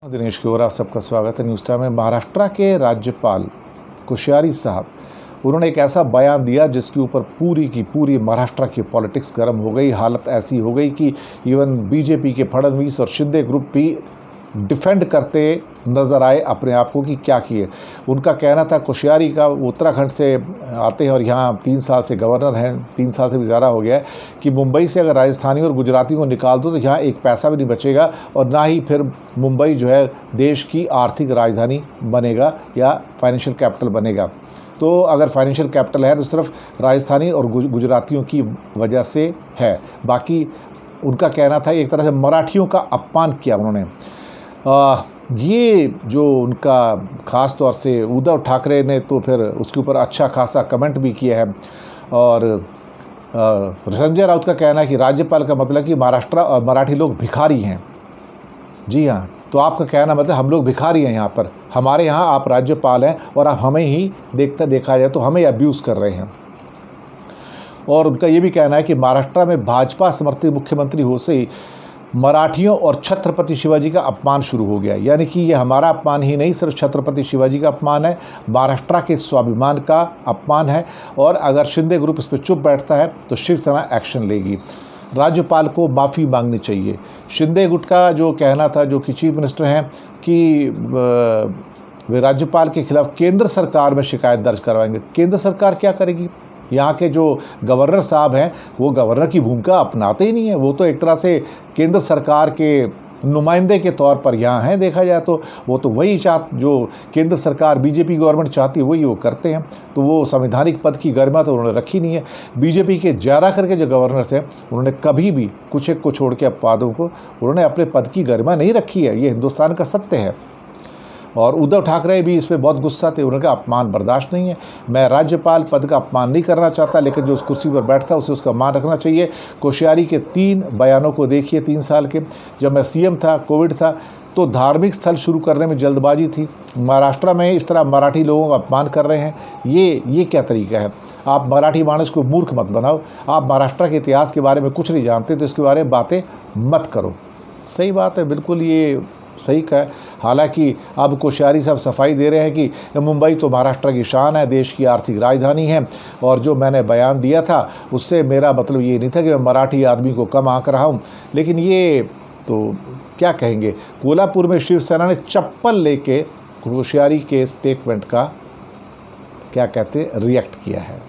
दिनेश की ओर आप सबका स्वागत है न्यूज़ टाइम में। महाराष्ट्र के राज्यपाल कोश्यारी साहब, उन्होंने एक ऐसा बयान दिया जिसके ऊपर पूरी की पूरी महाराष्ट्र की पॉलिटिक्स गर्म हो गई। हालत ऐसी हो गई कि इवन बीजेपी के फडणवीस और शिंदे ग्रुप भी डिफेंड करते नज़र आए अपने आप को कि क्या किए। उनका कहना था, कोश्यारी का, उत्तराखंड से आते हैं और यहाँ 3 साल से गवर्नर हैं, 3 साल से भी ज़्यादा हो गया है, कि मुंबई से अगर राजस्थानी और गुजरातियों को निकाल दो तो यहाँ एक पैसा भी नहीं बचेगा और ना ही फिर मुंबई जो है देश की आर्थिक राजधानी बनेगा या फाइनेंशियल कैपिटल बनेगा। तो अगर फाइनेंशियल कैपिटल है तो सिर्फ राजस्थानी और गुजरातियों की वजह से है। बाकी उनका कहना था एक तरह से मराठियों का अपमान किया उन्होंने। ये जो उनका ख़ास तौर से उद्धव ठाकरे ने तो फिर उसके ऊपर अच्छा खासा कमेंट भी किया है। और संजय राउत का कहना है कि राज्यपाल का मतलब कि महाराष्ट्र और मराठी लोग भिखारी हैं। जी हाँ, तो आपका कहना मतलब हम लोग भिखारी हैं यहाँ पर, हमारे यहाँ आप राज्यपाल हैं और आप हमें ही देखा जाए तो हमें अब्यूज़ कर रहे हैं। और उनका ये भी कहना है कि महाराष्ट्र में भाजपा समर्थित मुख्यमंत्री हो से ही मराठियों और छत्रपति शिवाजी का अपमान शुरू हो गया। यानी कि ये हमारा अपमान ही नहीं, सिर्फ छत्रपति शिवाजी का अपमान है, महाराष्ट्र के स्वाभिमान का अपमान है। और अगर शिंदे ग्रुप इस पर चुप बैठता है तो शिवसेना एक्शन लेगी। राज्यपाल को माफ़ी मांगनी चाहिए। शिंदे गुट का जो कहना था, जो कि चीफ मिनिस्टर हैं, कि वे राज्यपाल के खिलाफ केंद्र सरकार में शिकायत दर्ज करवाएंगे। केंद्र सरकार क्या करेगी? यहाँ के जो गवर्नर साहब हैं वो गवर्नर की भूमिका अपनाते ही नहीं है। वो तो एक तरह से केंद्र सरकार के नुमाइंदे के तौर पर यहाँ हैं। देखा जाए तो वो तो वही जो केंद्र सरकार बीजेपी गवर्नमेंट चाहती है वही वो करते हैं। तो वो संवैधानिक पद की गरिमा तो उन्होंने रखी नहीं है। बीजेपी के ज़्यादा करके जो गवर्नर्स हैं उन्होंने कभी भी कुछ एक को छोड़ के अपवादों को उन्होंने अपने पद की गरिमा नहीं रखी है। ये हिंदुस्तान का सत्य है। और उद्धव ठाकरे भी इस पर बहुत गुस्सा थे। उनका अपमान बर्दाश्त नहीं है। मैं राज्यपाल पद का अपमान नहीं करना चाहता, लेकिन जो उस कुर्सी पर बैठता उसे उसका मान रखना चाहिए। कोश्यारी के 3 बयानों को देखिए। 3 साल के जब मैं सीएम था, कोविड था, तो धार्मिक स्थल शुरू करने में जल्दबाजी थी। महाराष्ट्र में इस तरह मराठी लोगों का अपमान कर रहे हैं। ये क्या तरीका है? आप मराठी मानस को मूर्ख मत बनाओ। आप महाराष्ट्र के इतिहास के बारे में कुछ नहीं जानते तो इसके बारे में बातें मत करो। सही बात है, बिल्कुल ये सही कहा। हालांकि अब कोश्यारी साहब सफाई दे रहे हैं कि मुंबई तो महाराष्ट्र की शान है, देश की आर्थिक राजधानी है, और जो मैंने बयान दिया था उससे मेरा मतलब ये नहीं था कि मैं मराठी आदमी को कम आंक रहा हूँ। लेकिन ये तो क्या कहेंगे, कोल्हापुर में शिवसेना ने चप्पल लेके कोश्यारी के स्टेटमेंट का क्या कहते रिएक्ट किया है।